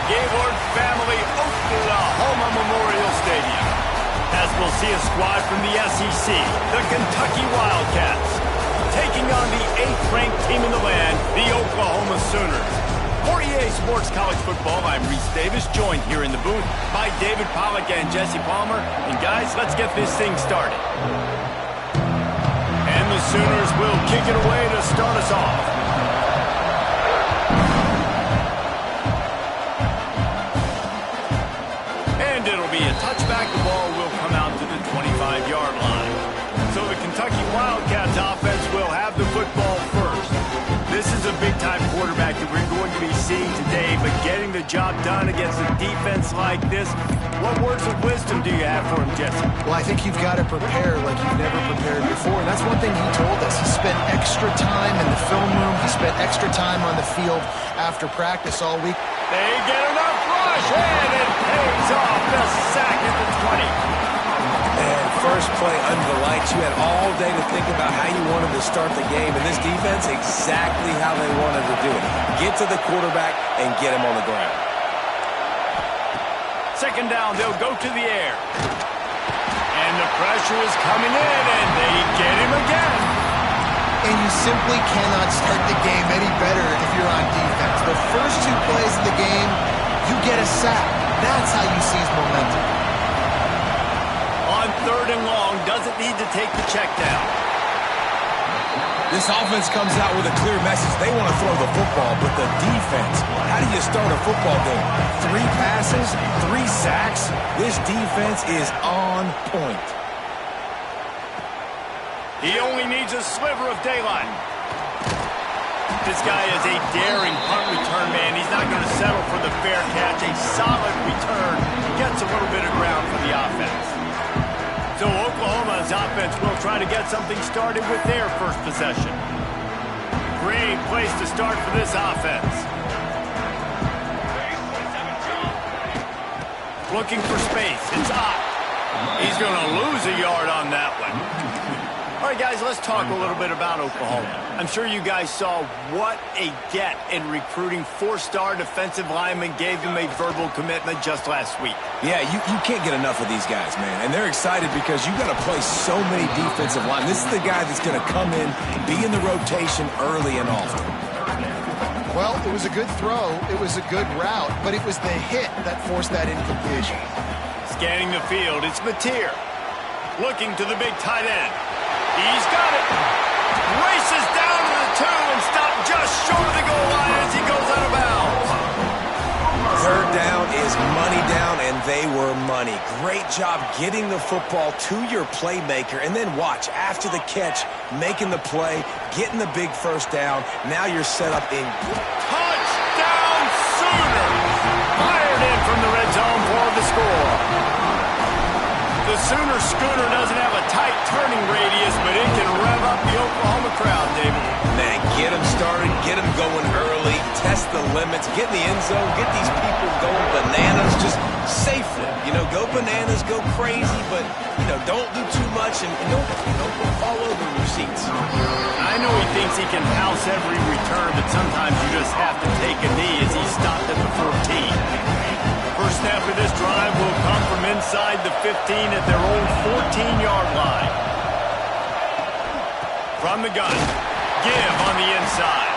Gaylord family Oklahoma Memorial Stadium, as we'll see a squad from the SEC, the Kentucky Wildcats, taking on the 8th-ranked team in the land, the Oklahoma Sooners. For EA Sports College Football, I'm Reese Davis, joined here in the booth by David Pollack and Jesse Palmer. And guys, let's get this thing started. And the Sooners will kick it away to start us off. And it'll be a touchback. The ball will come out to the 25-yard line. So the Kentucky Wildcats offense will have the football first. This is a big-time quarterback that we're going to be seeing today, but getting the job done against a defense like this, what words of wisdom do you have for him, Jesse? Well, I think you've got to prepare like you've never prepared before, and that's one thing he told us. He spent extra time in the film room. He spent extra time on the field after practice all week. They get enough rush, and it pays off. The sack at the 20. And first play under the lights, you had all day to think about how you wanted to start the game. And this defense, exactly how they wanted to do it. Get to the quarterback and get him on the ground. Second down, they'll go to the air. And the pressure is coming in, and they get him again. And you simply cannot start the game any better if you're on defense. The first 2 plays of the game, you get a sack. That's how you seize momentum. On 3rd and long, doesn't need to take the check down. This offense comes out with a clear message. They want to throw the football, but the defense, how do you start a football game? 3 passes, 3 sacks. This defense is on point. He only needs a sliver of daylight. This guy is a daring punt return man. He's not going to settle for the fair catch. A solid return gets a little bit of ground for the offense. So Oklahoma's offense will try to get something started with their first possession. Great place to start for this offense. Looking for space. It's hot. He's going to lose a yard on that one. All right, guys, let's talk a little bit about Oklahoma. I'm sure you guys saw what a get in recruiting 4-star defensive linemen gave them a verbal commitment just last week. Yeah, you can't get enough of these guys, man. And they're excited because you've got to play so many defensive linemen. This is the guy that's going to come in, be in the rotation early and often. Well, it was a good throw. It was a good route, but it was the hit that forced that incompletion. Scanning the field, it's Mateer. Looking to the big tight end. He's got it. Races down to the 2 and stopped just short of the goal line as he goes out of bounds. 3rd down is money down, and they were money. Great job getting the football to your playmaker, and then watch, after the catch, making the play, getting the big first down. Now you're set up in touchdown Sooners. Fired in from the red zone for the score. The Sooner Schooner doesn't have a tight turning radius, but it can rev up the Oklahoma crowd, David. Man, get them started, get them going early, test the limits, get in the end zone, get these people going bananas, just safely. You know, go bananas, go crazy, but, you know, don't do too much and don't fall over your seats. I know he thinks he can house every return, but sometimes you just have to take a knee as he stopped at the 14. First snap of this drive will come from inside the 15 at their own 14-yard line. From the gun, give on the inside.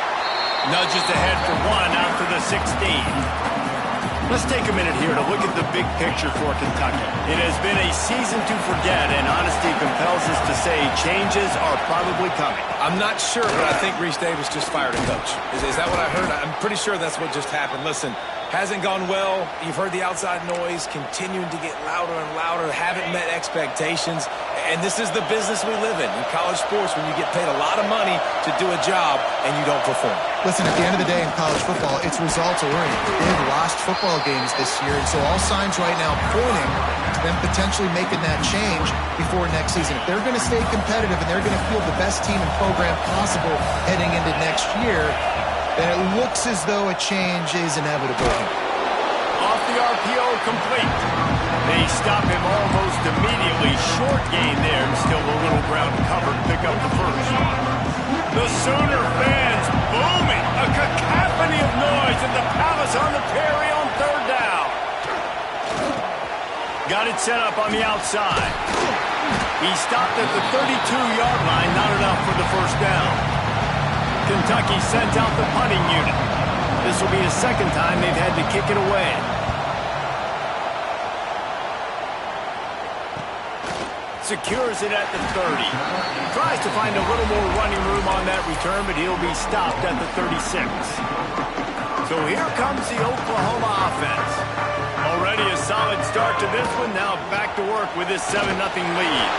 Nudges ahead for 1 out to the 16. Let's take a minute here to look at the big picture for Kentucky. It has been a season to forget, and honesty compels us to say changes are probably coming. I'm not sure, but I think Reese Davis just fired a coach. Is that what I heard? I'm pretty sure that's what just happened. Listen, hasn't gone well. You've heard the outside noise continuing to get louder and louder. Haven't met expectations. And this is the business we live in college sports, when you get paid a lot of money to do a job and you don't perform. Listen, at the end of the day in college football, it's results oriented. They've lost football games this year, and so all signs right now pointing to them potentially making that change before next season. If they're going to stay competitive and they're going to field the best team and program possible heading into next year, then it looks as though a change is inevitable. Off the RPO, complete. They stop him almost immediately. Short gain there, and still a little ground cover to pick up the first. The Sooner fans booming. A cacophony of noise at the Palace on the Prairie on 3rd Got it set up on the outside. He stopped at the 32-yard line, not enough for the first down. Kentucky sent out the punting unit. This will be the second time they've had to kick it away. Secures it at the 30. Tries to find a little more running room on that return, but he'll be stopped at the 36. So here comes the Oklahoma offense. Already a solid start to this one. Now back to work with this 7-0 lead.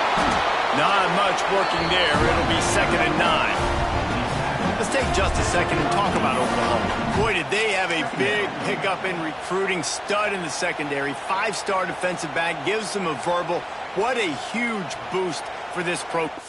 Not much working there. It'll be 2nd and 9. Let's take just a second and talk about Oklahoma. Boy, did they have a big pickup in recruiting. Stud in the secondary. 5-star defensive back. Gives them a verbal. What a huge boost for this program.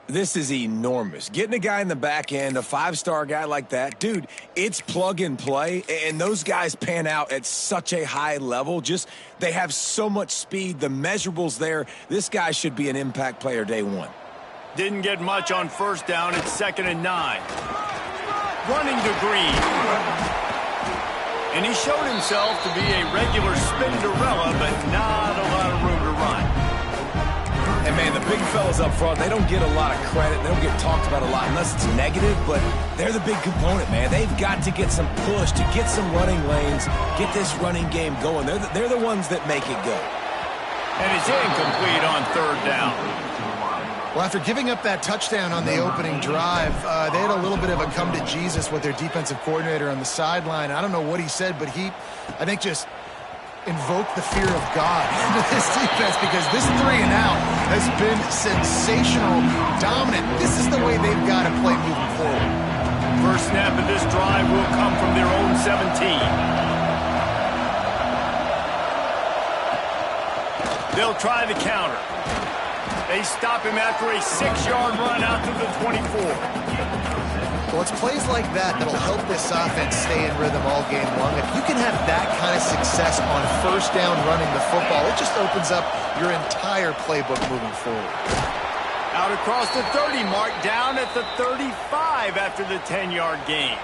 This is enormous. Getting a guy in the back end, a 5-star guy like that, dude, it's plug and play, and those guys pan out at such a high level. Just, they have so much speed, the measurables there. This guy should be an impact player day one. Didn't get much on first down. It's 2nd and 9. Running to Green. And he showed himself to be a regular Spinderella, but not a lot of room to run. And, man, the big fellas up front, they don't get a lot of credit. They don't get talked about a lot unless it's negative, but they're the big component, man. They've got to get some push, to get some running lanes, get this running game going. They're the ones that make it go. And it's incomplete on 3rd down. Well, after giving up that touchdown on the opening drive, they had a little bit of a come to Jesus with their defensive coordinator on the sideline. I don't know what he said, but he, I think, just invoked the fear of God into this defense, because this 3 and out has been sensational, dominant. This is the way they've got to play moving forward. First snap of this drive will come from their own 17. They'll try the counter. They stop him after a 6-yard run out to the 24. Well, it's plays like that that'll help this offense stay in rhythm all game long. If you can have that kind of success on first down running the football, it just opens up your entire playbook moving forward. Out across the 30 mark, down at the 35 after the 10-yard gain.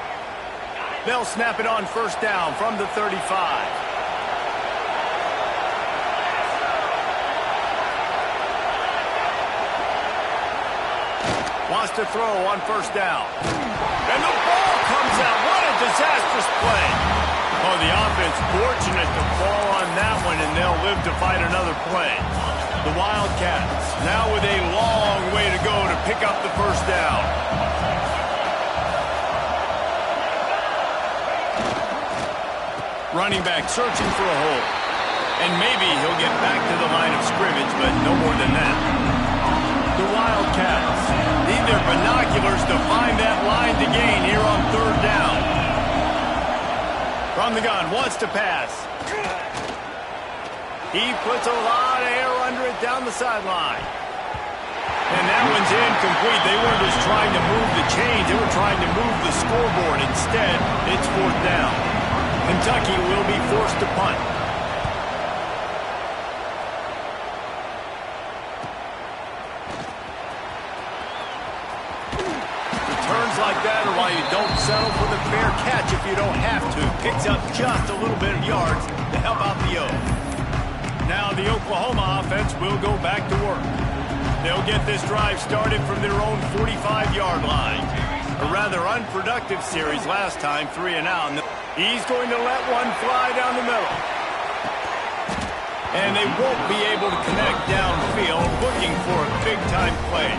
They'll snap it on first down from the 35. Wants to throw on first down. And the ball comes out. What a disastrous play. Oh, the offense fortunate to fall on that one, and they'll live to fight another play. The Wildcats now with a long way to go to pick up the first down. Running back searching for a hole. And maybe he'll get back to the line of scrimmage, but no more than that. The Wildcats need their binoculars to find that line to gain here on third down. From the gun, wants to pass. He puts a lot of air under it down the sideline. And that one's incomplete. They weren't just trying to move the chains. They were trying to move the scoreboard. Instead, it's fourth down. Kentucky will be forced to punt. Returns like that are why you don't settle for the fair catch if you don't have to. Picks up just a little bit of yards to help out the O. Now the Oklahoma offense will go back to work. They'll get this drive started from their own 45-yard line. A rather unproductive series last time, 3 and out. He's going to let one fly down the middle. And they won't be able to connect downfield, looking for a big-time play.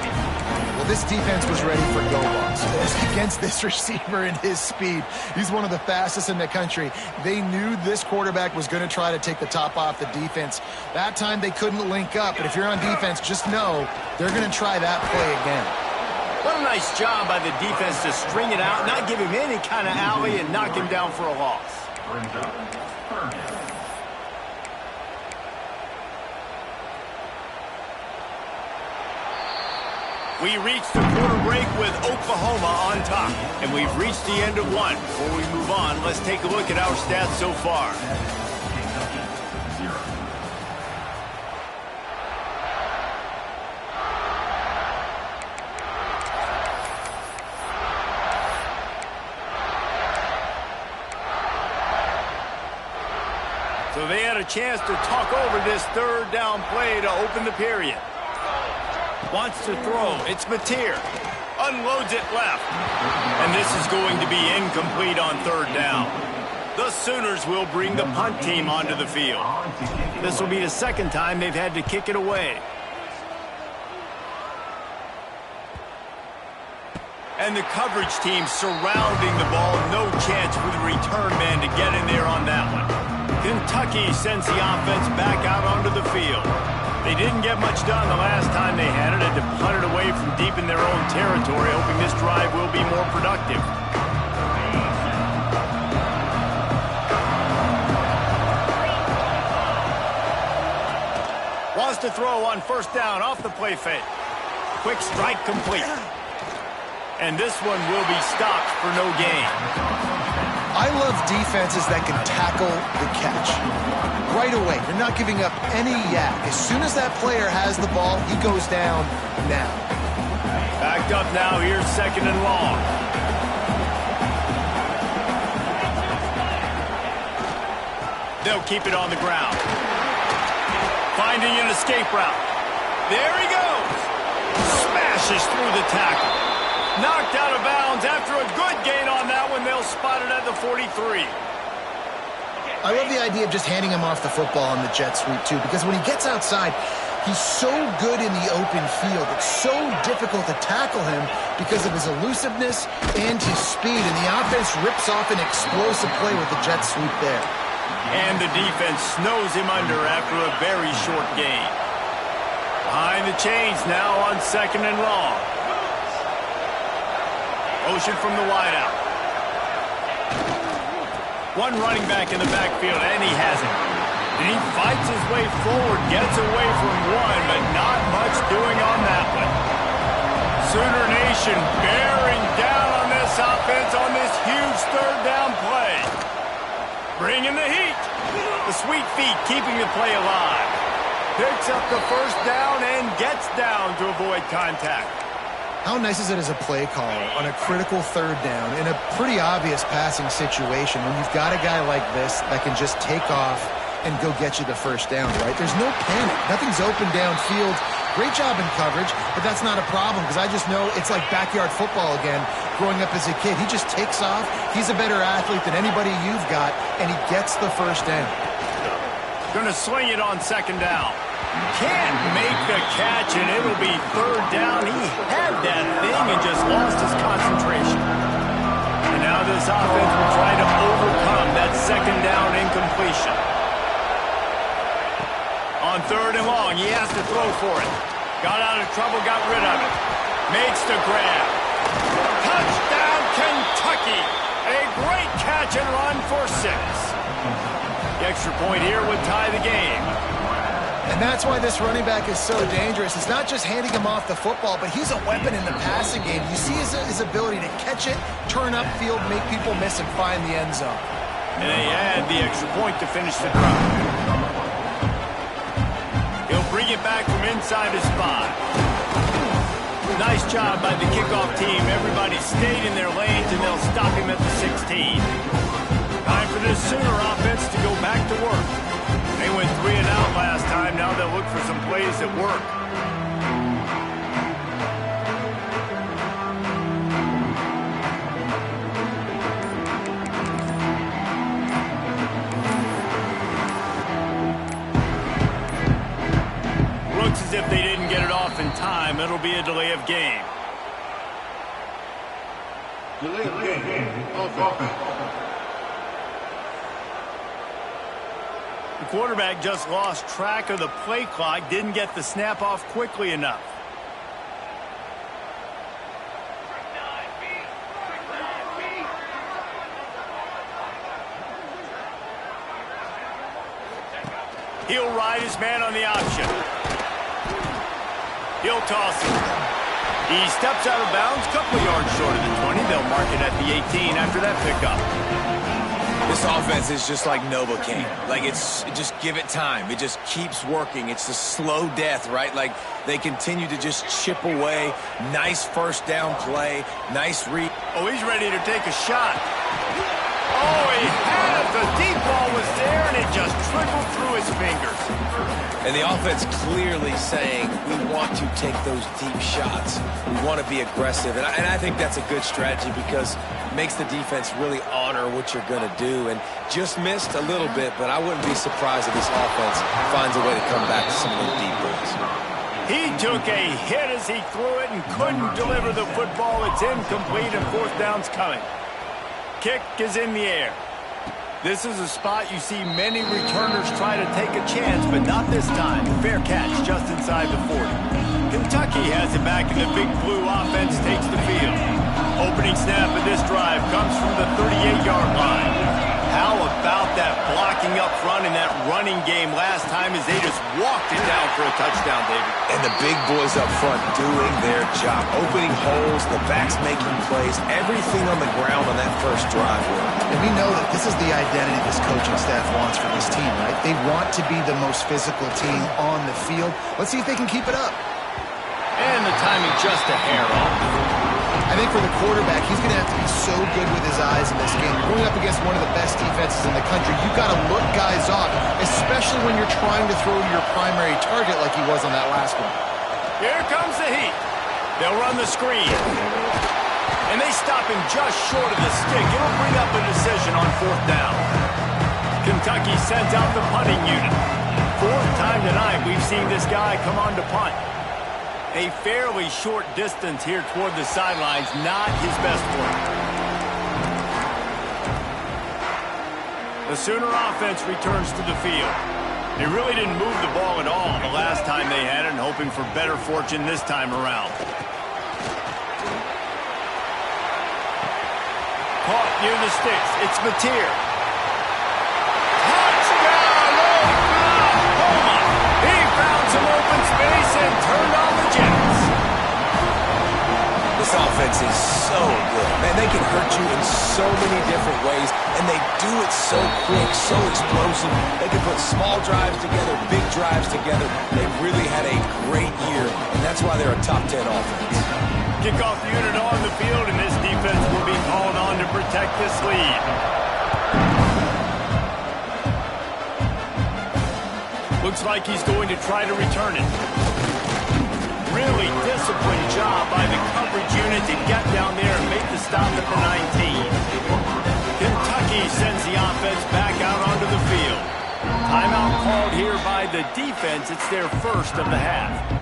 Well, this defense was ready for go-balls against this receiver and his speed. He's one of the fastest in the country. They knew this quarterback was going to try to take the top off the defense. That time they couldn't link up, but if you're on defense, just know they're going to try that play again. What a nice job by the defense to string it out, not give him any kind of alley, and knock him down for a loss. We reached the quarter break with Oklahoma on top, and we've reached the end of one. Before we move on, let's take a look at our stats so far. So they had a chance to talk over this third down play to open the period. Wants to throw. It's Mateer. Unloads it left. And this is going to be incomplete on third down. The Sooners will bring the punt team onto the field. This will be the second time they've had to kick it away. And the coverage team surrounding the ball. No chance for the return man to get in there on that one. Kentucky sends the offense back out onto the field. They didn't get much done the last time they had it, to punt it away from deep in their own territory, hoping this drive will be more productive. Wants to throw on first down off the play fake. Quick strike complete. And this one will be stopped for no gain. I love defenses that can tackle the catch. Right away, you're not giving up any yak. As soon as that player has the ball, he goes down now. Backed up now, here's second and long. They'll keep it on the ground. Finding an escape route. There he goes. Smashes through the tackle. Knocked out of bounds after a good gain on that one. They'll spot it at the 43. I love the idea of just handing him off the football on the jet sweep, too, because when he gets outside, he's so good in the open field. It's so difficult to tackle him because of his elusiveness and his speed, and the offense rips off an explosive play with the jet sweep there. And the defense snows him under after a very short gain. Behind the chains now on second and long. Motion from the wideout. One running back in the backfield, and he has it. And he fights his way forward, gets away from one, but not much doing on that one. Sooner Nation bearing down on this offense on this huge third down play. Bringing the heat. The sweet feet keeping the play alive. Picks up the first down and gets down to avoid contact. How nice is it as a play caller on a critical third down in a pretty obvious passing situation when you've got a guy like this that can just take off and go get you the first down, right? There's no panic. Nothing's open downfield. Great job in coverage, but that's not a problem because I just know it's like backyard football again growing up as a kid. He just takes off. He's a better athlete than anybody you've got, and he gets the first down. Going to swing it on second down. Can't make the catch, and it'll be third down. He had that thing and just lost his concentration. And now this offense will try to overcome that second down incompletion. On third and long, he has to throw for it. Got out of trouble, got rid of it. Makes the grab. Touchdown, Kentucky! A great catch and run for 6. The extra point here would tie the game. And that's why this running back is so dangerous. It's not just handing him off the football, but he's a weapon in the passing game. You see his ability to catch it, turn upfield, make people miss, and find the end zone. And they add the extra point to finish the drive. He'll bring it back from inside his 5. Nice job by the kickoff team. Everybody stayed in their lanes, and they'll stop him at the 16. Time for this Sooner offense to go back to work. They went 3 and out last time. Now they'll look for some plays that work. Looks as if they didn't get it off in time. It'll be a delay of game. Delay of game. Offense. The quarterback just lost track of the play clock, didn't get the snap off quickly enough. He'll ride his man on the option. He'll toss it. He steps out of bounds, couple yards short of the 20. They'll mark it at the 18 after that pickup. This offense is just like Novocaine. Like, just give it time. It just keeps working. It's a slow death, right? Like, they continue to just chip away. Nice first down play. Nice read. Oh, he's ready to take a shot. Oh, he has. The deep ball was there, and it just trickled through his fingers. And the offense clearly saying, we want to take those deep shots. We want to be aggressive. And I think that's a good strategy because it makes the defense really honor what you're going to do. And just missed a little bit, but I wouldn't be surprised if this offense finds a way to come back to some of those deep balls. He took a hit as he threw it and couldn't deliver the football. It's incomplete, and fourth down's coming. Kick is in the air. This is a spot you see many returners try to take a chance, but not this time. Fair catch just inside the 40. Kentucky has it back, and the Big Blue offense takes the field. Opening snap of this drive comes from the 38-yard line. How about that blocking up front in that running game last time as they just walked it down for a touchdown, David? And the big boys up front doing their job. Opening holes, the backs making plays, everything on the ground on that first drive. And we know that this is the identity this coaching staff wants for this team, right? They want to be the most physical team on the field. Let's see if they can keep it up. And the timing just a hair off. I think for the quarterback, he's going to have to be so good with his eyes in this game. Going up against one of the best defenses in the country, you've got to look guys off, especially when you're trying to throw to your primary target like he was on that last one. Here comes the heat. They'll run the screen. And they stop him just short of the stick. It'll bring up a decision on fourth down. Kentucky sends out the punting unit. Fourth time tonight we've seen this guy come on to punt. A fairly short distance here toward the sidelines, not his best work. The Sooner offense returns to the field. They really didn't move the ball at all the last time they had it, and hoping for better fortune this time around. Caught near the sticks. It's Mateer. Touchdown, Oklahoma! He found some open space and turned on the Jets. This offense is so good. Man, they can hurt you in so many different ways, and they do it so quick, so explosive. They can put small drives together, big drives together. They've really had a great year, and that's why they're a top 10 offense. Kickoff unit on the field, and this defense will be called on to protect this lead. Looks like he's going to try to return it. Really disciplined job by the coverage unit to get down there and make the stop at the 19. Kentucky sends the offense back out onto the field. Timeout called here by the defense. It's their first of the half.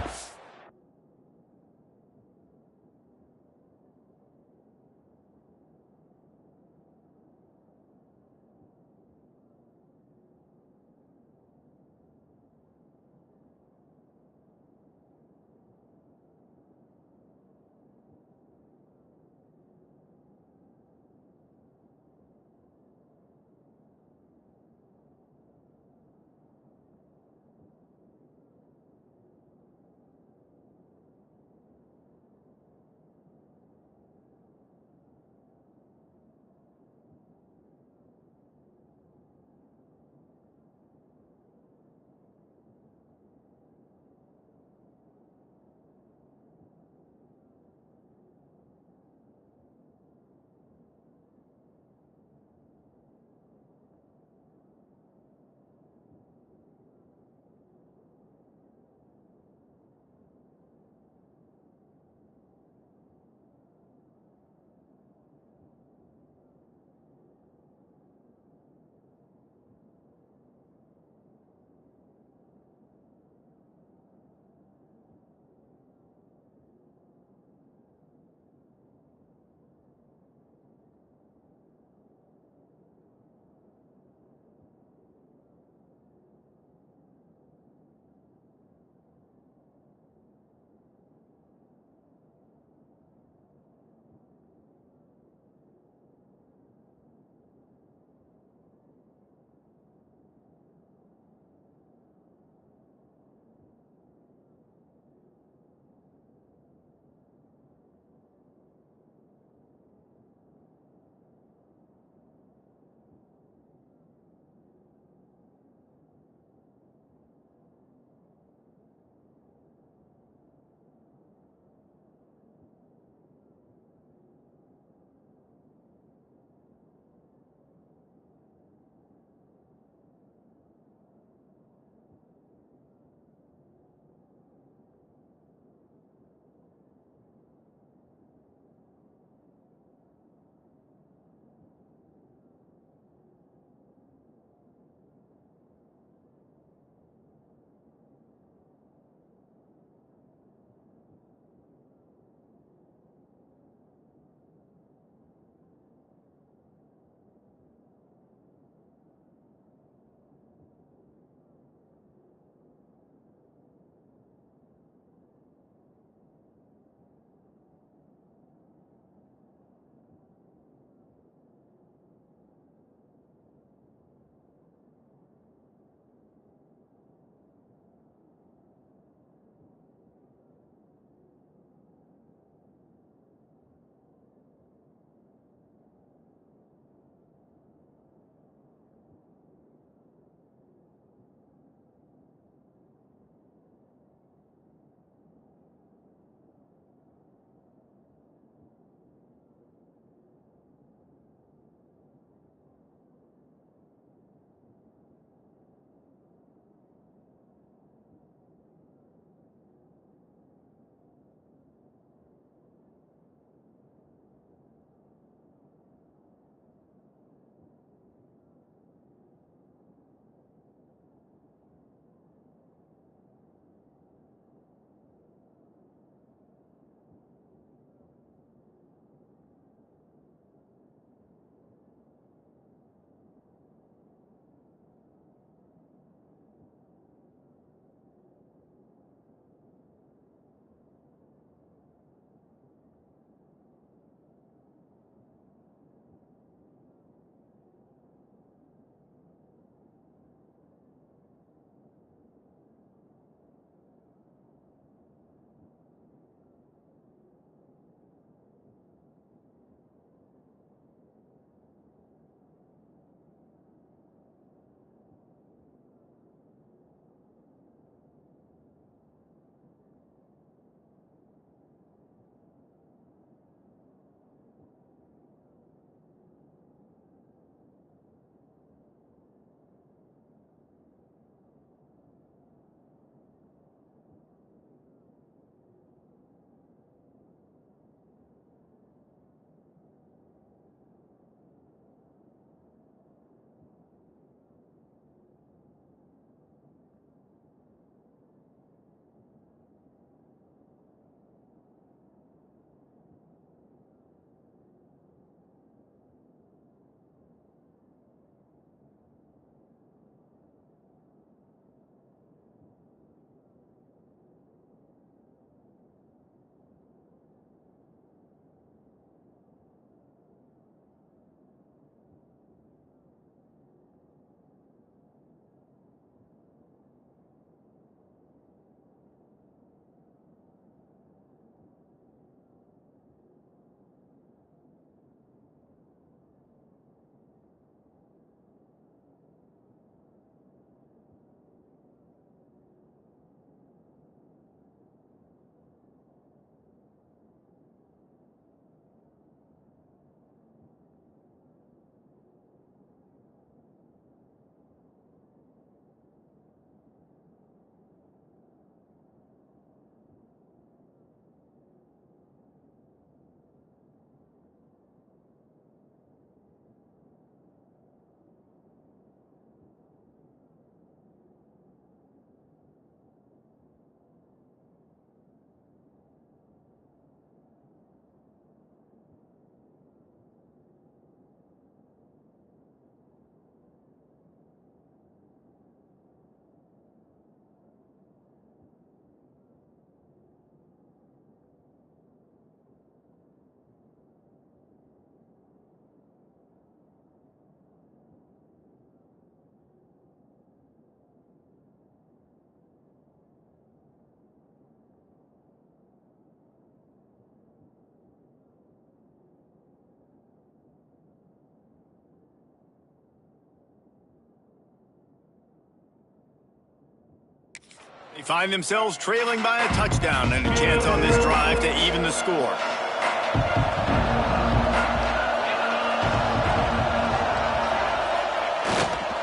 They find themselves trailing by a touchdown and a chance on this drive to even the score.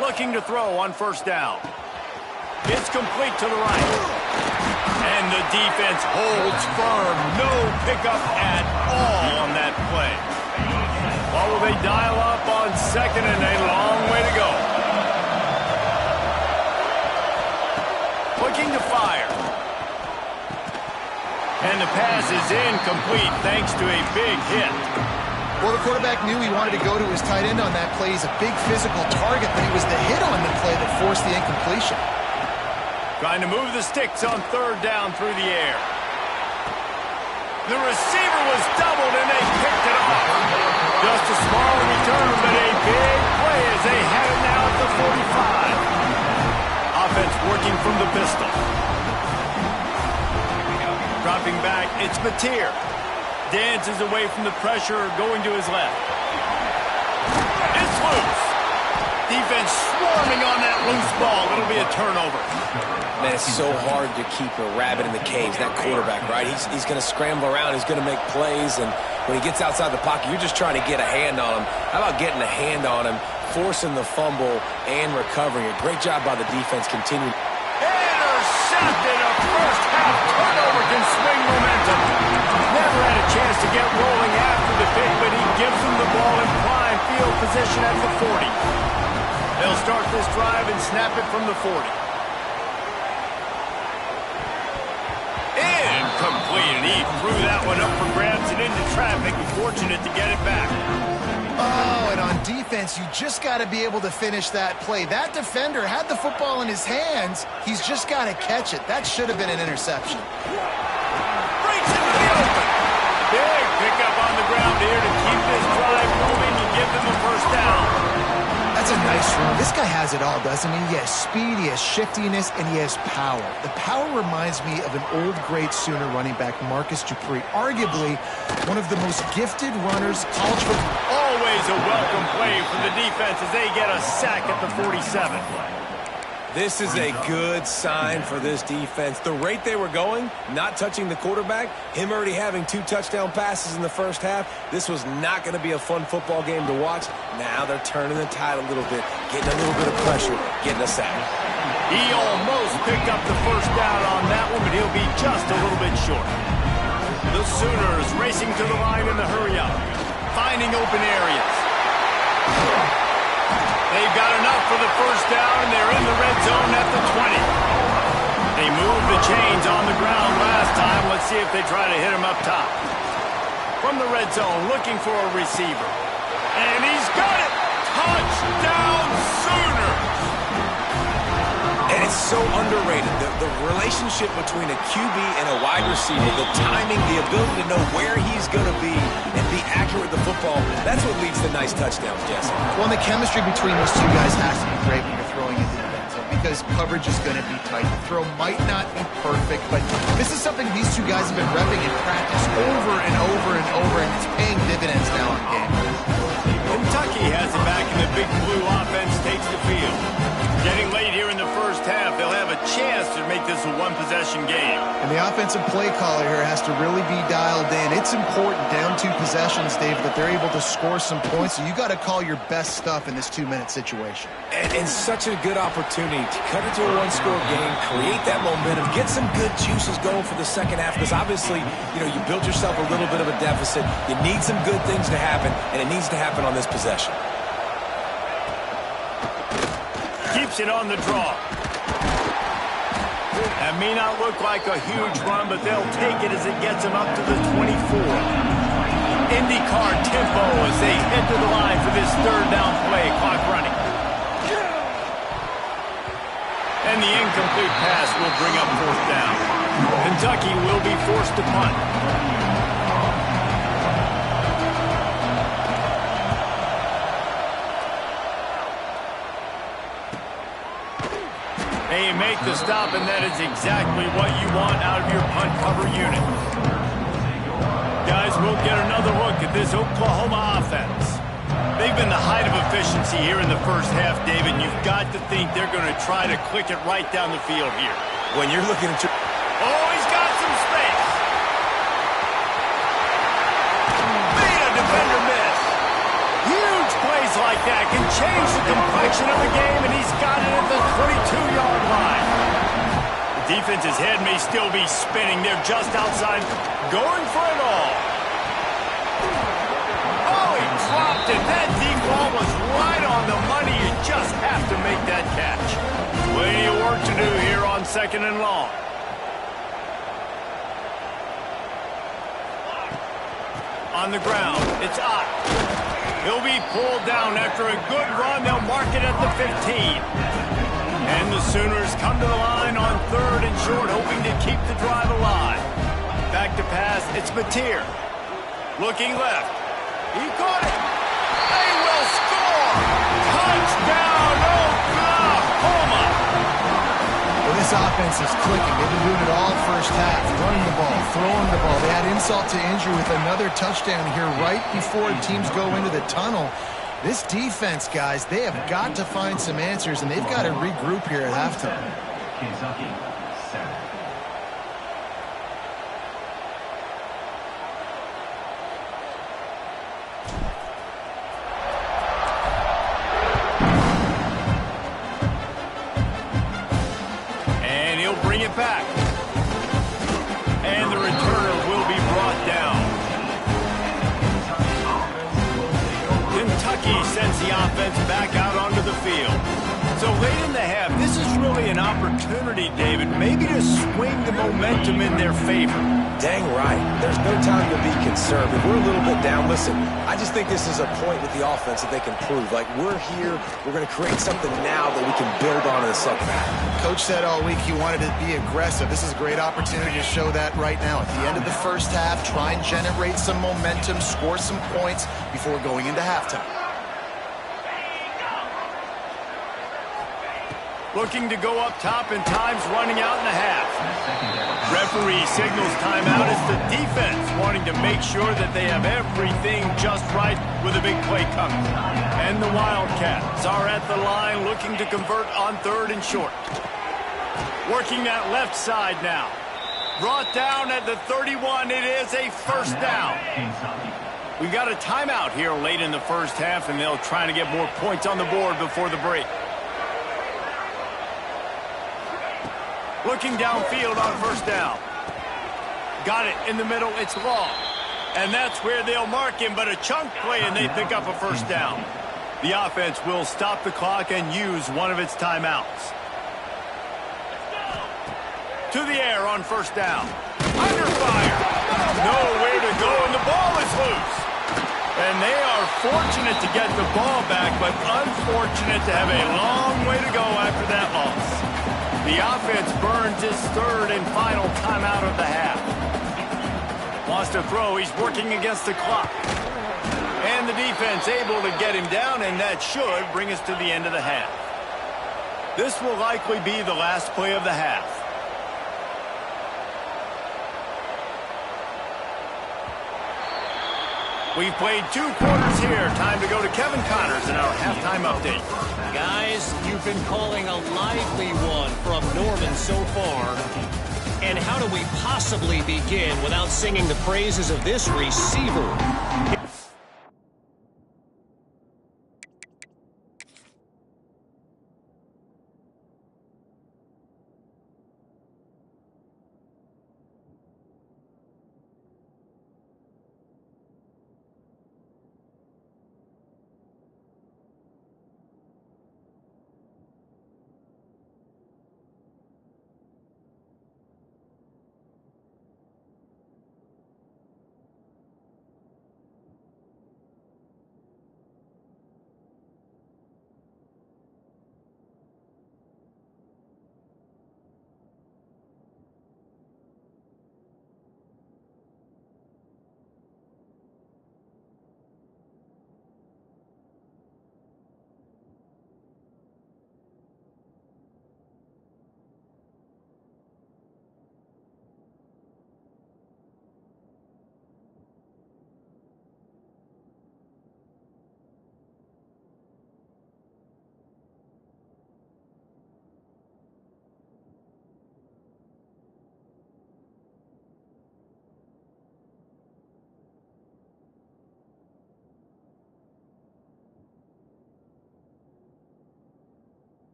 Looking to throw on first down. It's complete to the right. And the defense holds firm. No pickup at all on that play. What will they dial up on second and a long way to go? Looking to fire. And the pass is incomplete thanks to a big hit. Well, the quarterback knew he wanted to go to his tight end on that play. He's a big physical target, but he was the hit on the play that forced the incompletion. Trying to move the sticks on third down through the air. The receiver was doubled and they picked it off. Just a small return, but a big play as they had it now at the 45. Offense working from the pistol. Dropping back, it's Mateer. Dances away from the pressure, going to his left. It's loose. Defense swarming on that loose ball. It'll be a turnover. Man, it's so hard to keep a rabbit in the cage, that quarterback, right? He's going to scramble around. He's going to make plays, and when he gets outside the pocket, you're just trying to get a hand on him. How about getting a hand on him, forcing the fumble, and recovering it? Great job by the defense continuing. Intercepted. A first-half turnover can swing momentum. Never had a chance to get rolling after the pick, but he gives them the ball in prime field position at the 40. They'll start this drive and snap it from the 40. Incomplete, and he threw that one up for grabs and into traffic. Fortunate to get it back. Oh, and on defense, you just got to be able to finish that play. That defender had the football in his hands. He's just got to catch it. That should have been an interception. Breaks into the open. Big pickup on the ground here to keep this drive moving and give them a first down. That's a nice run. This guy has it all, doesn't he? He has speed, he has shiftiness, and he has power. The power reminds me of an old great Sooner running back, Marcus Dupree, arguably one of the most gifted runners college football. Always a welcome play for the defense as they get a sack at the 47. This is a good sign for this defense. The rate they were going, not touching the quarterback, him already having 2 touchdown passes in the first half, this was not going to be a fun football game to watch. Now they're turning the tide a little bit, getting a little bit of pressure, getting a sack. He almost picked up the first down on that one, but he'll be just a little bit short. The Sooners racing to the line in the hurry-up, finding open areas. They've got enough for the first down, and they're in the red zone at the 20. They moved the chains on the ground last time. Let's see if they try to hit him up top. From the red zone, looking for a receiver. And he's got it! Touchdown, Sooners! And it's so underrated. The relationship between a QB and a wide receiver, the timing, the ability to know where he's going to be and be accurate with the football, that's what leads to nice touchdowns, Jesse. Well, and the chemistry between those two guys has to be great when you're throwing into the end zone because coverage is going to be tight. The throw might not be perfect, but this is something these two guys have been repping in practice over and over and over, and it's paying dividends now in game. Kentucky has it back, and the big blue offense takes the field. Getting late here in the first half, they'll have a chance to make this a one-possession game. And the offensive play caller here has to really be dialed in. It's important, down 2 possessions, Dave, that they're able to score some points. So you got to call your best stuff in this 2-minute situation. And such a good opportunity to cut it to a 1-score game, create that momentum, get some good juices going for the second half. Because obviously, you built yourself a little bit of a deficit. You need some good things to happen, and it needs to happen on this possession. Keeps it on the draw. That may not look like a huge run, but they'll take it as it gets them up to the 24. IndyCar tempo as they head to the line for this third down play. Clock running. And the incomplete pass will bring up fourth down. Kentucky will be forced to punt. They make the stop, and that is exactly what you want out of your punt cover unit. Guys, we'll get another look at this Oklahoma offense. They've been the height of efficiency here in the first half, David. You've got to think they're going to try to click it right down the field here. When you're looking at your... Oh, he's got some space. Made a defender miss. Huge plays like that can change the complexion of the game, and he's got it at the 22-yard line. The defense's head may still be spinning. They're just outside, going for it all. Oh, he dropped it. That deep ball was right on the money. You just have to make that catch. Plenty of work to do here on 2nd and long. On the ground, it's Ott. He'll be pulled down after a good run. They'll mark it at the 15. And the Sooners come to the line on 3rd and short, hoping to keep the drive alive. Back to pass, it's Mateer. Looking left. He caught it. They will score. Touchdown, Oklahoma. Well, this offense is clicking. They've been doing it all first half, running the ball, throwing the ball. They had insult to injury with another touchdown here right before teams go into the tunnel. This defense, guys, they have got to find some answers, and they've got to regroup here at halftime. Kentucky, 7. And he'll bring it back. And the returner will be brought down. Kentucky sends the offense back out onto the field. So late in the half, this is really an opportunity, David, maybe to swing the momentum in their favor. Dang right. There's no time to be concerned. If we're a little bit down, listen, I just think this is a point with the offense that they can prove. Like, we're here, we're going to create something now that we can build on in the second half. Coach said all week he wanted to be aggressive. This is a great opportunity to show that right now. At the end of the first half, try and generate some momentum, score some points before going into halftime. Looking to go up top, and time's running out in the half. Referee signals timeout as the defense wanting to make sure that they have everything just right with a big play coming. And the Wildcats are at the line looking to convert on 3rd and short. Working that left side now. Brought down at the 31. It is a first down. We've got a timeout here late in the first half, and they'll try to get more points on the board before the break. Looking downfield on first down. Got it in the middle. It's long. And that's where they'll mark him, but a chunk play, and they pick up a first down. The offense will stop the clock and use one of its timeouts. To the air on first down. Under fire. Nowhere to go, and the ball is loose. And they are fortunate to get the ball back, but unfortunate to have a long way to go after that loss. The offense burns his 3rd and final timeout of the half. Wants to throw. He's working against the clock. And the defense able to get him down, and that should bring us to the end of the half. This will likely be the last play of the half. We've played 2 quarters here. Time to go to Kevin Connors in our halftime update. Guys, you've been calling a lively one from Norman so far. And how do we possibly begin without singing the praises of this receiver?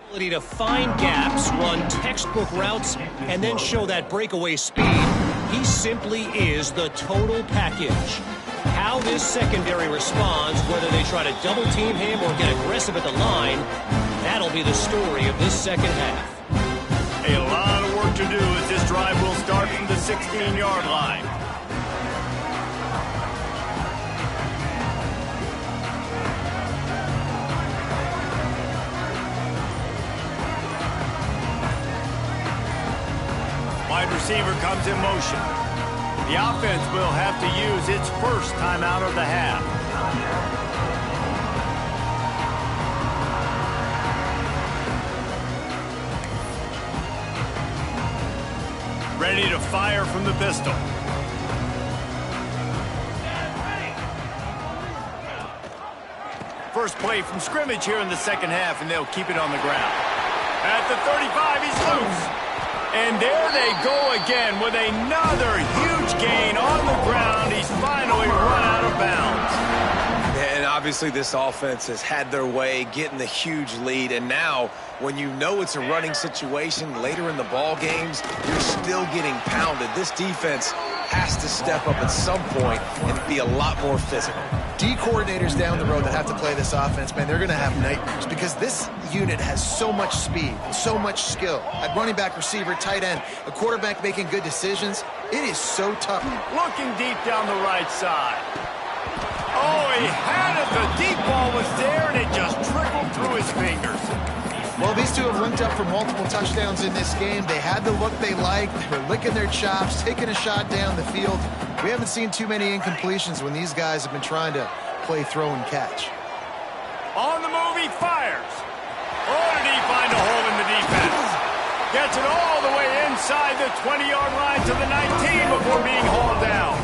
Ability to find gaps, run textbook routes, and then show that breakaway speed. He simply is the total package. How this secondary responds, whether they try to double team him or get aggressive at the line, that'll be the story of this second half. A lot of work to do as this drive will start from the 16-yard line. Wide receiver comes in motion. The offense will have to use its first timeout of the half. Ready to fire from the pistol. First play from scrimmage here in the second half, and they'll keep it on the ground. At the 35, he's loose. And there they go again with another huge gain on the ground. He's finally run out of bounds. And obviously this offense has had their way, getting the huge lead. And now, when you know it's a running situation later in the ball games, you're still getting pounded. This defense has to step up at some point and be a lot more physical. D coordinators down the road that have to play this offense, man, they're going to have nightmares because this unit has so much speed, so much skill. At running back, receiver, tight end, a quarterback making good decisions, it is so tough. Looking deep down the right side. Oh, he had it. The deep ball was there, and it just trickled through his fingers. Well, these two have linked up for multiple touchdowns in this game. They had the look they liked. They were licking their chops, taking a shot down the field. We haven't seen too many incompletions when these guys have been trying to play throw and catch. On the move, he fires. Oh, did he find a hole in the defense? Gets it all the way inside the 20-yard line to the 19 before being hauled down.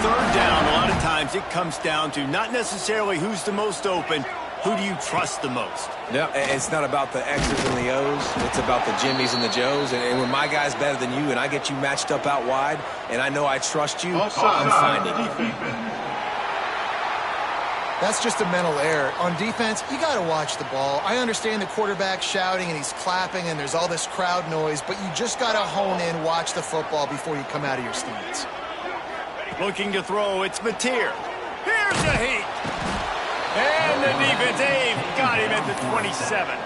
Third down, a lot of times it comes down to not necessarily who's the most open, who do you trust the most? Yeah, it's not about the X's and the O's. It's about the Jimmys and the Joes. And when my guy's better than you and I get you matched up out wide and I know I trust you, I'm finding you. That's just a mental error. On defense, you got to watch the ball. I understand the quarterback shouting and he's clapping and there's all this crowd noise, but you just got to hone in, watch the football before you come out of your stance. Looking to throw, it's Mateer. Here's a heat. And the defense, they've got him at the 27.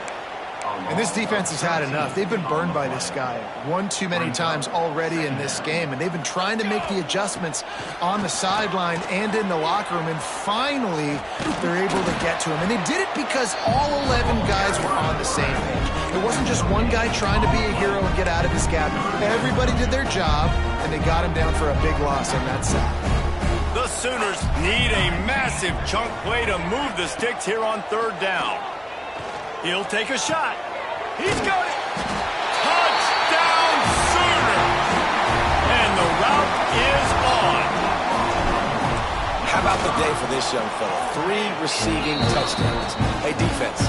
And this defense has had enough. They've been burned by this guy one too many times already in this game, and they've been trying to make the adjustments on the sideline and in the locker room, and finally they're able to get to him. And they did it because all 11 guys were on the same page. It wasn't just one guy trying to be a hero and get out of his gap. Everybody did their job, and they got him down for a big loss on that side. The Sooners need a massive chunk play to move the sticks here on third down. He'll take a shot. He's got it. Touchdown, Sooners! And the route is on. How about the day for this young fella? 3 receiving touchdowns. Hey, defense,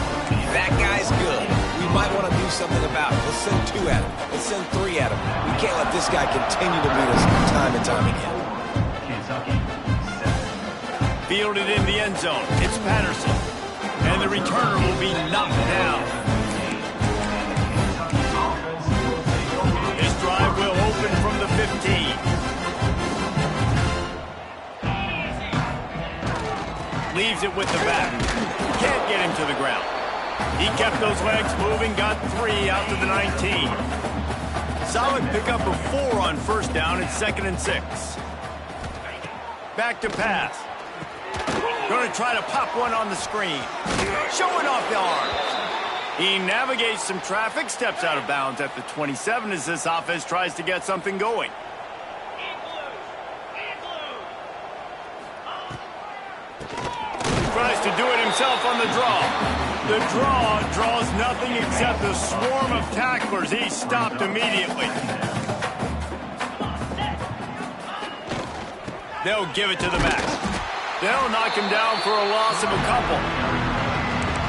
that guy's good. We might want to do something about it. Let's send 2 at him. Let's send 3 at him. We can't let this guy continue to beat us time and time again. Fielded in the end zone. It's Patterson. And the returner will be knocked down. This drive will open from the 15. Leaves it with the back. Can't get him to the ground. He kept those legs moving, got 3 out to the 19. Solid pickup of 4 on first down. It's 2nd and 6. Back to pass. Going to try to pop one on the screen. Showing off the arms. He navigates some traffic, steps out of bounds at the 27 as this offense tries to get something going. Tries to do it himself on the draw. The draw draws nothing except a swarm of tacklers. He's stopped immediately. They'll give it to the back. They'll knock him down for a loss of a couple.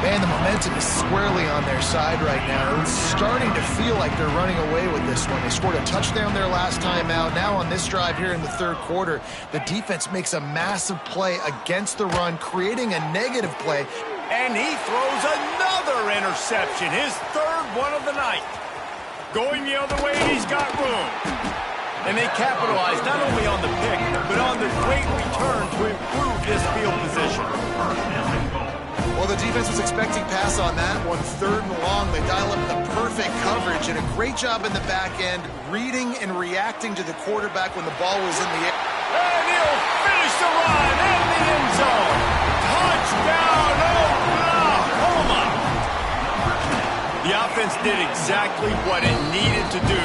Man, the momentum is squarely on their side right now. It's starting to feel like they're running away with this one. They scored a touchdown their last time out. Now on this drive here in the third quarter, the defense makes a massive play against the run, creating a negative play. And he throws another interception, his third one of the night. Going the other way, he's got room. And they capitalize not only on the pick, but on the great return to improve this field position. Well, the defense was expecting pass on that one. 3rd and long. They dial up the perfect coverage and a great job in the back end, reading and reacting to the quarterback when the ball was in the air. And he'll finish the run in the end zone. Touchdown, Oklahoma! The offense did exactly what it needed to do,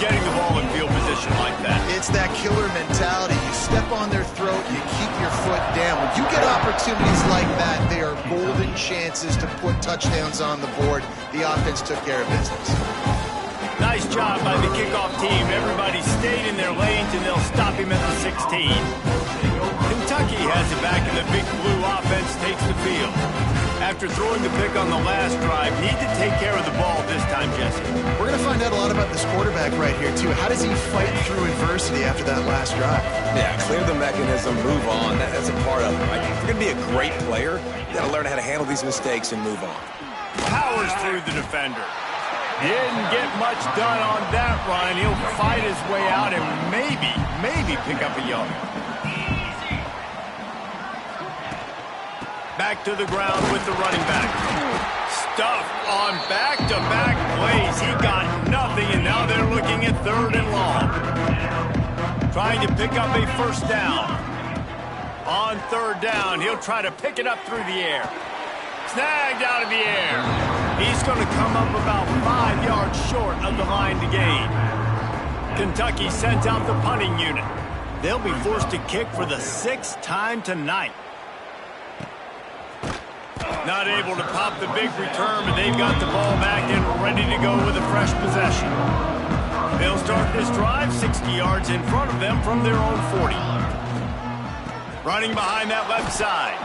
getting the ball in field position like that. It's that killer mentality. You step on their throat, you keep your foot down. When you get opportunities like that, they are golden chances to put touchdowns on the board. The offense took care of business. Nice job by the kickoff team. Everybody stayed in their lanes, and they'll stop him at the 16. Kentucky has it back, and the Big Blue offense takes the field. After throwing the pick on the last drive, need to take care of the ball this time, Jesse. We're going to find out a lot about this quarterback right here, too. How does he fight through adversity after that last drive? Yeah, clear the mechanism, move on. That's a part of it, right? If you're going to be a great player, you got to learn how to handle these mistakes and move on. Powers through the defender. Didn't get much done on that run. He'll fight his way out and maybe pick up a yard. Back to the ground with the running back. Stuffed on back-to-back plays. He got nothing, and now they're looking at 3rd and long. Trying to pick up a 1st down. On 3rd down, he'll try to pick it up through the air. Snagged out of the air. He's going to come up about 5 yards short of the line to gain. Kentucky sent out the punting unit. They'll be forced to kick for the 6th time tonight. Not able to pop the big return, but they've got the ball back and ready to go with a fresh possession. They'll start this drive 60 yards in front of them from their own 40. Running behind that left side.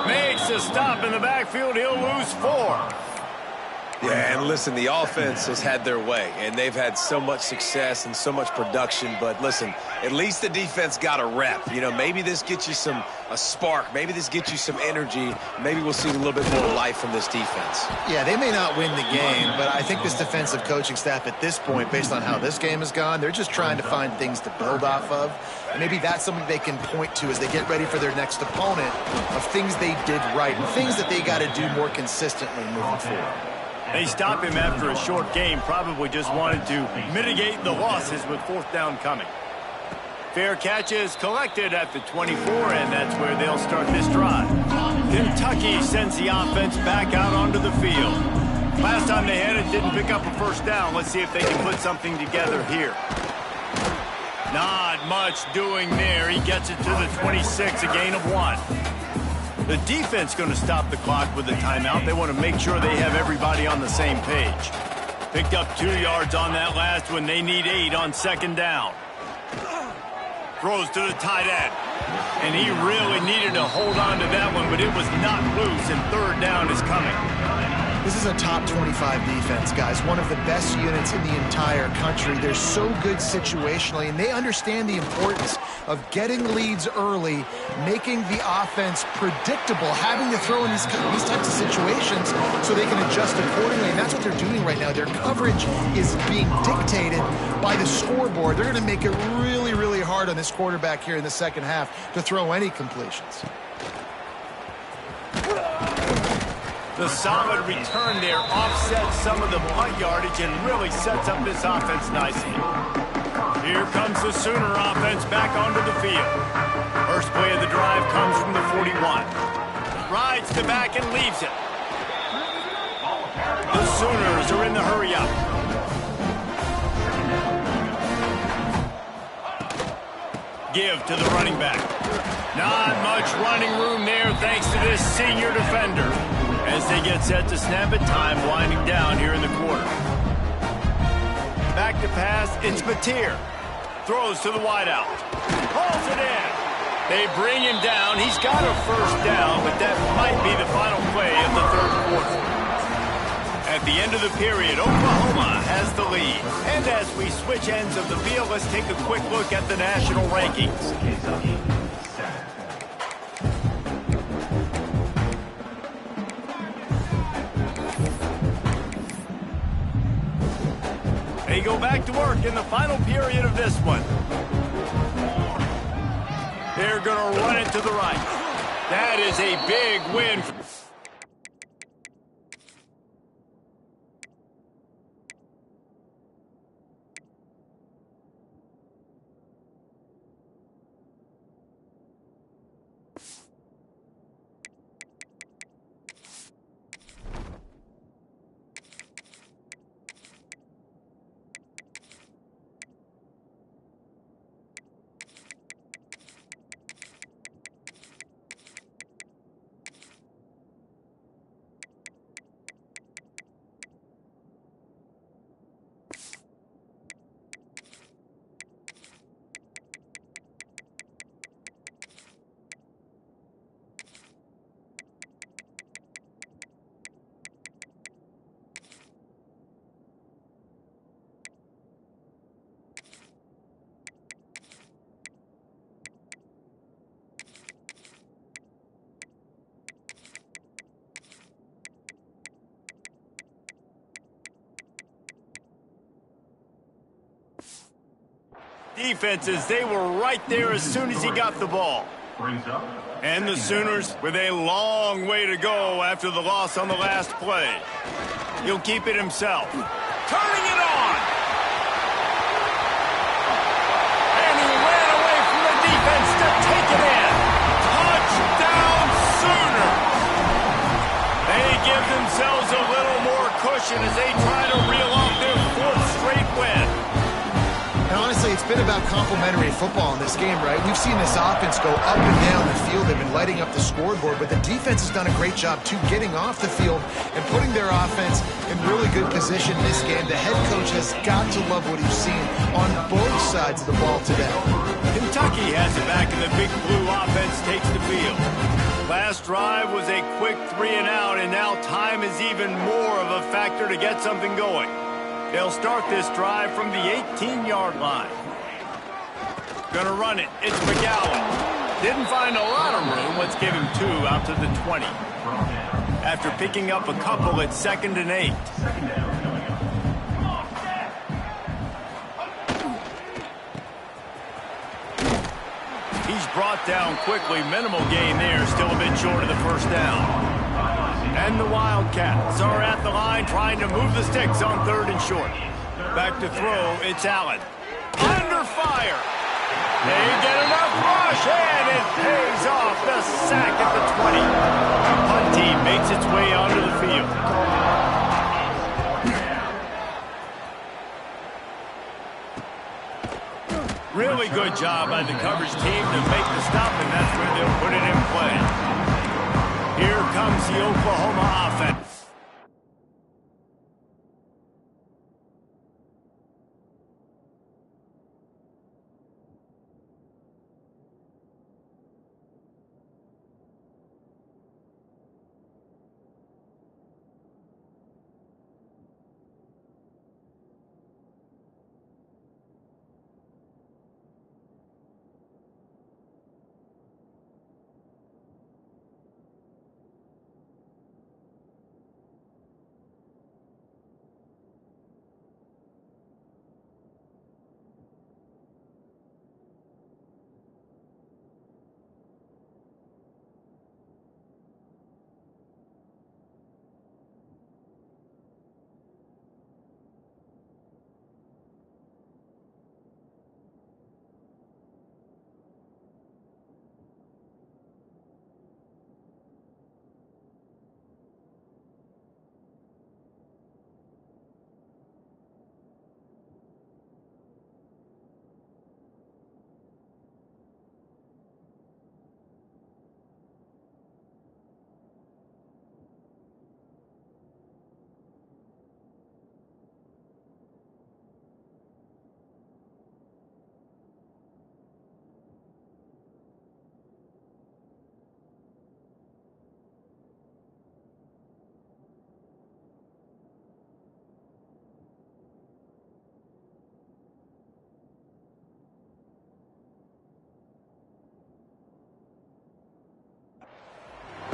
Makes a stop in the backfield. He'll lose 4. Yeah, and listen, the offense has had their way, and they've had so much success and so much production. But listen, at least the defense got a rep. You know, maybe this gets you a spark. Maybe this gets you some energy. Maybe we'll see a little bit more life from this defense. Yeah, they may not win the game, but I think this defensive coaching staff at this point, based on how this game has gone, they're just trying to find things to build off of. And maybe that's something they can point to as they get ready for their next opponent of things they did right and things that they got to do more consistently moving forward. They stop him after a short game, probably just wanted to mitigate the losses with 4th down coming. Fair catch is collected at the 24, and that's where they'll start this drive. Kentucky sends the offense back out onto the field. Last time they had it, didn't pick up a 1st down. Let's see if they can put something together here. Not much doing there. He gets it to the 26, a gain of 1. The defense going to stop the clock with a timeout. They want to make sure they have everybody on the same page. Picked up 2 yards on that last one. They need 8 on 2nd down. Throws to the tight end. And he really needed to hold on to that one, but it was not loose, and 3rd down is coming. This is a top 25 defense, guys. One of the best units in the entire country. They're so good situationally, and they understand the importance of getting leads early, making the offense predictable, having to throw in these types of situations so they can adjust accordingly. And that's what they're doing right now. Their coverage is being dictated by the scoreboard. They're going to make it really, really hard on this quarterback here in the 2nd half to throw any completions. The solid return there offsets some of the punt yardage and really sets up this offense nicely. Here comes the Sooner offense back onto the field. First play of the drive comes from the 41. Rides to back and leaves it. The Sooners are in the hurry up. Give to the running back. Not much running room there thanks to this senior defender. As they get set to snap it, time winding down here in the quarter. Back to pass, it's Mateer. Throws to the wideout. Hauls it in. They bring him down. He's got a 1st down, but that might be the final play of the 3rd quarter. At the end of the period, Oklahoma has the lead. And as we switch ends of the field, let's take a quick look at the national rankings. They go back to work in the final period of this one. They're going to run it to the right. That is a big win. Defenses, they were right there as soon as he got the ball. And the Sooners with a long way to go after the loss on the last play. He'll keep it himself. Turning it on! And he ran away from the defense to take it in. Touchdown Sooners! They give themselves a little more cushion as they try to reel off their fourth straight win. And honestly, it's been about complementary football in this game, right? We've seen this offense go up and down the field. They've been lighting up the scoreboard, but the defense has done a great job, too, getting off the field and putting their offense in really good position in this game. The head coach has got to love what he's seen on both sides of the ball today. Kentucky has it back, and the Big Blue offense takes the field. Last drive was a quick 3-and-out, and now time is even more of a factor to get something going. They'll start this drive from the 18-yard line. Gonna run it. It's McGowan. Didn't find a lot of room. Let's give him 2 out to the 20. After picking up a couple, it's 2nd and 8. He's brought down quickly. Minimal gain there. Still a bit short of the first down. And the Wildcats are at the line trying to move the sticks on 3rd and short. Back to throw, it's Allen. Under fire. They get enough rush, and it pays off. The sack at the 20. The punt team makes its way onto the field. Really good job by the coverage team to make the stop, and that's where they'll put it in play. Here comes the Oklahoma offense.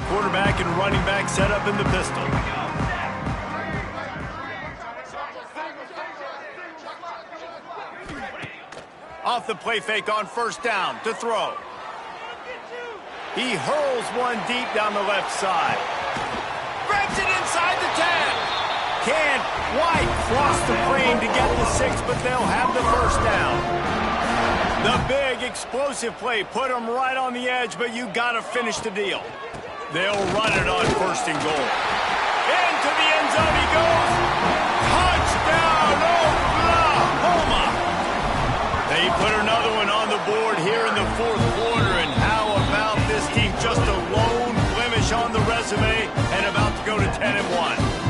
Quarterback and running back set up in the pistol. Off the play fake on first down to throw. He hurls one deep down the left side. Grabs it inside the 10. Can't quite cross the plane to get the 6, but they'll have the first down. The big explosive play put them right on the edge, but you got to finish the deal. They'll run it on first and goal. Into the end zone he goes. Touchdown, Oklahoma! They put another one on the board here in the fourth quarter, and how about this team? Just a lone blemish on the resume and about to go to 10-1.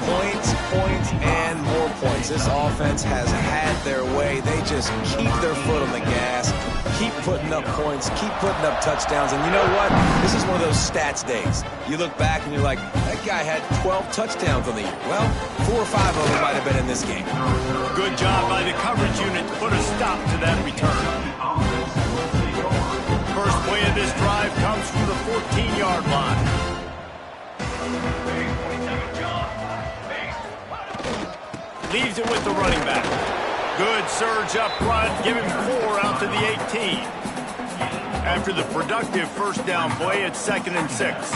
Points, and more points. This offense has had their way. They just keep their foot on the gas, keep putting up points, keep putting up touchdowns. And you know what? This is one of those stats days. You look back and you're like, that guy had 12 touchdowns on the year. Well, 4 or 5 of them might have been in this game. Good job by the coverage unit to put a stop to that return. First play of this drive comes from the 14-yard line. Leaves it with the running back. Good surge up front. Give him 4 out to the 18. After the productive first down play, it's 2nd and 6.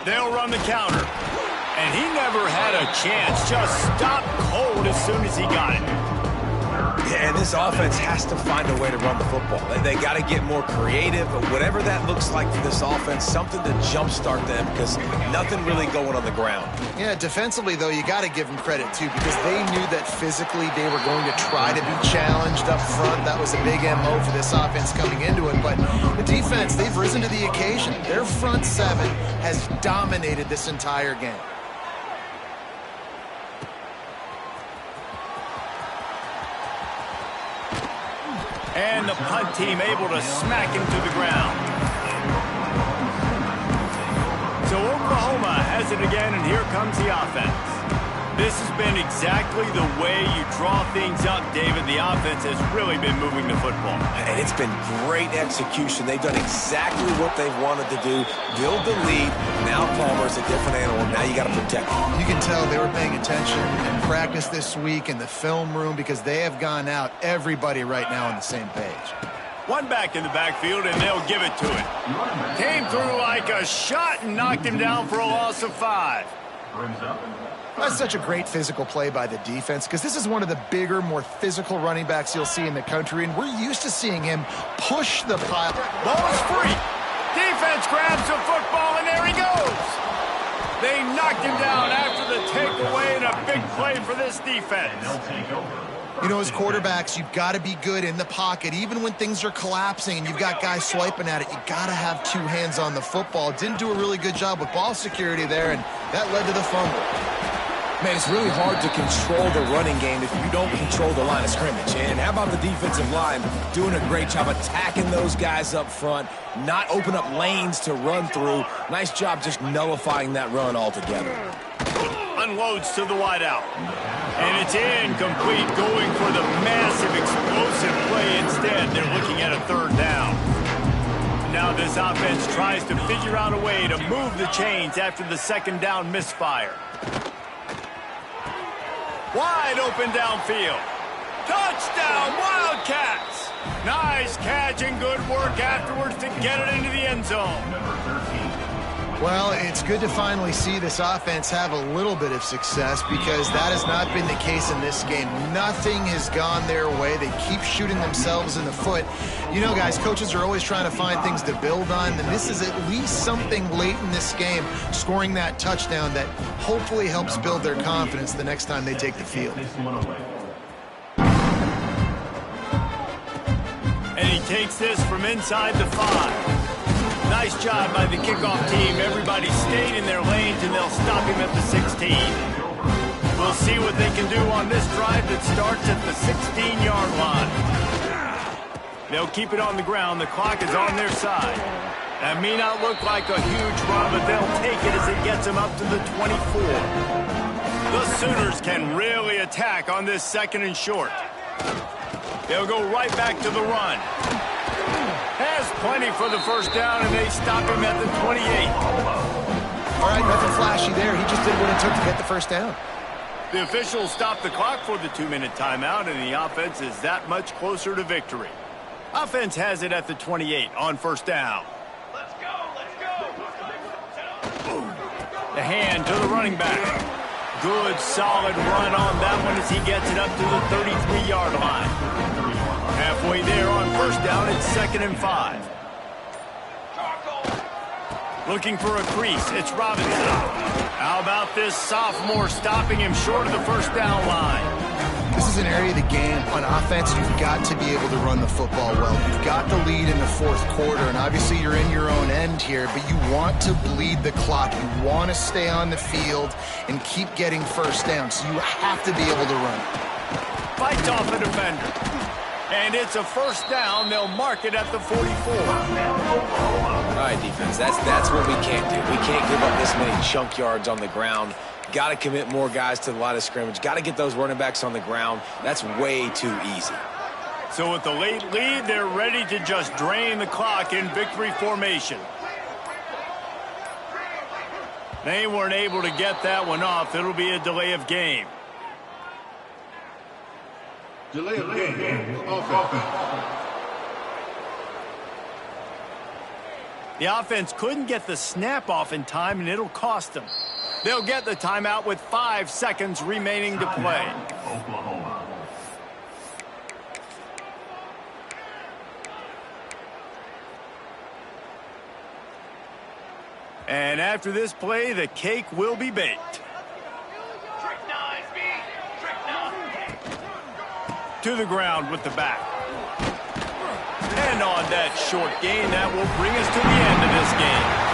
They'll run the counter. And he never had a chance. Just stopped cold as soon as he got it. Yeah, and this offense has to find a way to run the football. They got to get more creative, but whatever that looks like for this offense, something to jumpstart them because nothing really going on the ground. Yeah, defensively, though, you got to give them credit, too, because they knew that physically they were going to try to be challenged up front. That was a big MO for this offense coming into it. But the defense, they've risen to the occasion. Their front 7 has dominated this entire game. And the punt team able to smack him to the ground. So Oklahoma has it again, and here comes the offense. This has been exactly the way you draw things up, David. The offense has really been moving the football. And it's been great execution. They've done exactly what they've wanted to do. Build the lead. Now Palmer's a different animal. Now you got to protect him. You can tell they were paying attention in practice this week in the film room because they have gone out, everybody right now on the same page. One back in the backfield, and they'll give it to him. Came through like a shot and knocked him down for a loss of 5. That's such a great physical play by the defense because this is one of the bigger, more physical running backs you'll see in the country, and we're used to seeing him push the pile. Ball is free. Defense grabs the football, and there he goes. They knocked him down after the takeaway, and a big play for this defense. You know, as quarterbacks, you've got to be good in the pocket. Even when things are collapsing and you've got guys swiping at it, you've got to have 2 hands on the football. Didn't do a really good job with ball security there, and that led to the fumble. Man, it's really hard to control the running game if you don't control the line of scrimmage. And how about the defensive line doing a great job attacking those guys up front, not open up lanes to run through. Nice job just nullifying that run altogether. Unloads to the wideout. And it's incomplete, going for the massive explosive play instead. They're looking at a 3rd down. Now this offense tries to figure out a way to move the chains after the 2nd down misfire. Wide open downfield. Touchdown, Wildcats! Nice catch and good work afterwards to get it into the end zone. Well, it's good to finally see this offense have a little bit of success because that has not been the case in this game. Nothing has gone their way. They keep shooting themselves in the foot. You know, guys, coaches are always trying to find things to build on, and this is at least something late in this game, scoring that touchdown that hopefully helps build their confidence the next time they take the field. And he takes this from inside the 5. Nice job by the kickoff team. Everybody stayed in their lanes, and they'll stop him at the 16. We'll see what they can do on this drive that starts at the 16-yard line. They'll keep it on the ground. The clock is on their side. That may not look like a huge run, but they'll take it as it gets them up to the 24. The Sooners can really attack on this 2nd and short. They'll go right back to the run. Has plenty for the first down, and they stop him at the 28. All right, nothing flashy there. He just did what it took to get the first down. The officials stopped the clock for the 2-minute timeout, and the offense is that much closer to victory. Offense has it at the 28 on first down. Let's go, let's go. The hand to the running back. Good, solid run on that one as he gets it up to the 33-yard line. Halfway there on first down, it's 2nd and 5. Looking for a crease, it's Robinson. How about this sophomore stopping him short of the first down line? This is an area of the game. On offense, you've got to be able to run the football well. You've got the lead in the fourth quarter, and obviously you're in your own end here, but you want to bleed the clock. You want to stay on the field and keep getting first down, so you have to be able to run. Fights off a defender. And it's a first down. They'll mark it at the 44. All right, defense, that's what we can't do. We can't give up this many chunk yards on the ground. Got to commit more guys to the line of scrimmage. Got to get those running backs on the ground. That's way too easy. So with the late lead, they're ready to just drain the clock in victory formation. They weren't able to get that one off. It'll be a delay of game. Delay of game. Offense. The offense couldn't get the snap off in time, and it'll cost them. They'll get the timeout with 5 seconds remaining to play. Oklahoma. And after this play, the cake will be baked. To the ground with the back. And on that short gain, that will bring us to the end of this game.